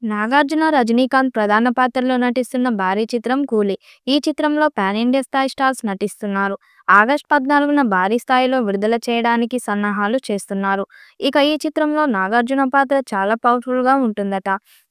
నాగార్జున, రజనీకాంత్ ప్రధాన పాత్రల్లో నటిస్తున్న భారీ చిత్రం 'కూలీ'. ఈ చిత్రంలో పాన్ ఇండియా స్థాయి స్టార్స్ నటిస్తున్నారు. ఆగస్టు 14న భారీ స్థాయిలో విడుదల చేయడానికి సన్నాహాలు చేస్తున్నారు. ఇక ఈ చిత్రంలో నాగార్జున పాత్ర చాలా పవర్ఫుల్‌గా ఉంటుందట.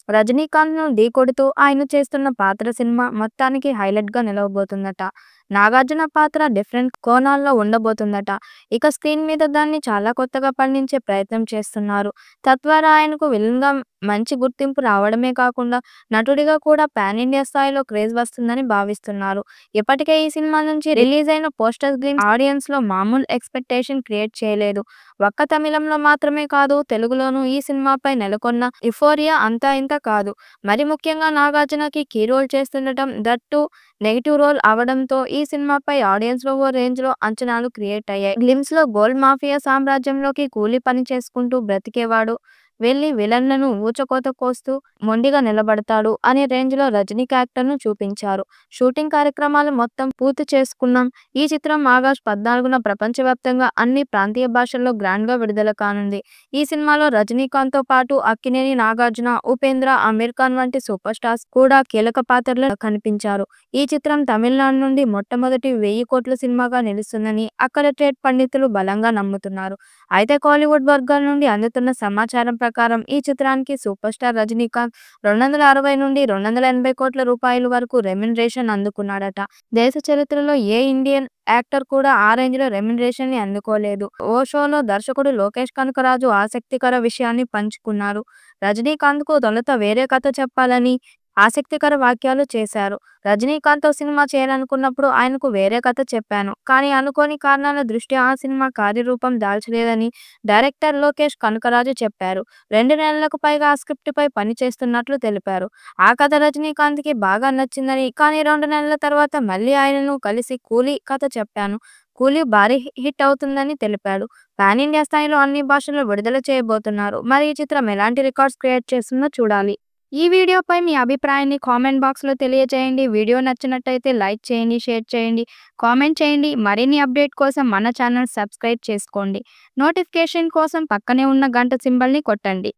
రజనీకాంత్‌ను ఢీకొడుతూ ఆయన చేస్తున్న పాత్ర సినిమా మొత్తానికి హైలైట్‌గా నిలవబోతుందట. నాగార్జున పాత్ర డిఫరెంట్ కోణాల్లో ఉండబోతుందట. ఇక స్క్రీన్ మీద దాన్ని చాలా కొత్తగా పండించే ప్రయత్నం చేస్తున్నారు. తద్వారా ఆయనకు విలన్‌గా మంచి గుర్తింపు రావడమే కాకుండా నటుడిగా కూడా పాన్ ఇండియా స్థాయిలో క్రేజ్ వస్తుందని భావిస్తున్నారు. ఇప్పటికే ఈ సినిమా నుంచి రిలీజ్ అయిన పోస్టర్ గ్లింప్స్ ఆడియన్స్‌లో మామూలు ఎక్స్‌పెక్టేషన్ క్రియేట్ చేయలేదు. ఒక్క తమిళంలో మాత్రమే కాదు, తెలుగులోనూ ఈ సినిమాపై నెలకొన్న యుఫోరియా అంతా ఇంతా కాదు. మరి ముఖ్యంగా నాగార్జునకి కీ రోల్ చేస్తుండటం, దట్ టూ నెగెటివ్ రోల్ అవడంతో ఈ సినిమాపై ఆడియన్స్‌లో ఓ రేంజ్‌లో అంచనాలు క్రియేట్ అయ్యాయి. గ్లింప్స్‌లో గోల్డ్ మాఫియా సామ్రాజ్యంలోకి కూలీ పని చేసుకుంటూ బ్రతికేవాడు వెళ్లి విలన్లను ఊచకోత కోస్తూ మొండిగా నిలబడతాడు అనే రేంజ్‌లో రజనీ క్యారెక్టర్‌ను చూపించారు. షూటింగ్ కార్యక్రమాలు మొత్తం పూర్తి చేసుకున్నాం. ఈ చిత్రం ఆగస్టు 14న ప్రపంచవ్యాప్తంగా అన్ని ప్రాంతీయ భాషల్లో గ్రాండ్‌గా విడుదల కానుంది. ఈ సినిమాలో రజనీకాంత్‌తో పాటు అక్కినేని నాగార్జున, ఉపేంద్ర, ఆమీర్ ఖాన్ వంటి సూపర్ స్టార్స్ కూడా కీలక పాత్రల్లో కనిపించారు. ఈ చిత్రం తమిళనాడు నుండి మొట్టమొదటి 1000 కోట్ల సినిమాగా నిలుస్తుందని అక్కడి ట్రేడ్ పండితులు బలంగా నమ్ముతున్నారు. అయితే కోలీవుడ్ వర్గాల నుండి అందుతున్న సమాచారం ప్రకారం ఈ చిత్రానికి సూపర్ స్టార్ రజనీకాంత్ 260 నుండి 280 కోట్ల రూపాయల వరకు రెమ్యునరేషన్ అందుకున్నాడట. దేశ చరిత్రలో ఏ ఇండియన్ యాక్టర్ కూడా ఆ రేంజ్‌లో రెమ్యునరేషన్‌ని అందుకోలేదు. ఓ షోలో దర్శకుడు లోకేష్ కనకరాజు ఆసక్తికర విషయాన్ని పంచుకున్నారు. రజనీకాంత్‌కు తొలుత వేరే కథ చెప్పాలని ఆసక్తికర వ్యాఖ్యలు చేశారు. రజనీకాంత్‌తో సినిమా చేయాలనుకున్నప్పుడు ఆయనకు వేరే కథ చెప్పాను. కానీ అనుకోని కారణాల దృష్ట్యా ఆ సినిమా కార్యరూపం దాల్చలేదని డైరెక్టర్ లోకేష్ కనకరాజు చెప్పారు. 2 నెలలకు పైగా ఆ స్క్రిప్ట్‌పై పని చేస్తున్నట్లు తెలిపారు. ఆ కథ రజనీకాంత్‌కి బాగా నచ్చిందని, కానీ 2 నెలల తర్వాత మళ్లీ ఆయనను కలిసి 'కూలీ' కథ చెప్పాను. 'కూలీ' భారీ హిట్ అవుతుందని తెలిపాడు. పాన్ ఇండియా స్థాయిలో అన్ని భాషల్లో విడుదల చేయబోతున్నారు. మరి ఈ చిత్రం ఎలాంటి రికార్డ్స్ క్రియేట్ చేస్తుందో చూడాలి. ఈ వీడియోపై మీ అభిప్రాయాన్ని కామెంట్ బాక్స్‌లో తెలియజేయండి. వీడియో నచ్చినట్టయితే లైక్ చేయండి, షేర్ చేయండి, కామెంట్ చేయండి. మరిన్ని అప్డేట్ కోసం మన ఛానల్ సబ్స్క్రైబ్ చేసుకోండి. నోటిఫికేషన్ కోసం పక్కనే ఉన్న గంట సింబల్‌ని కొట్టండి.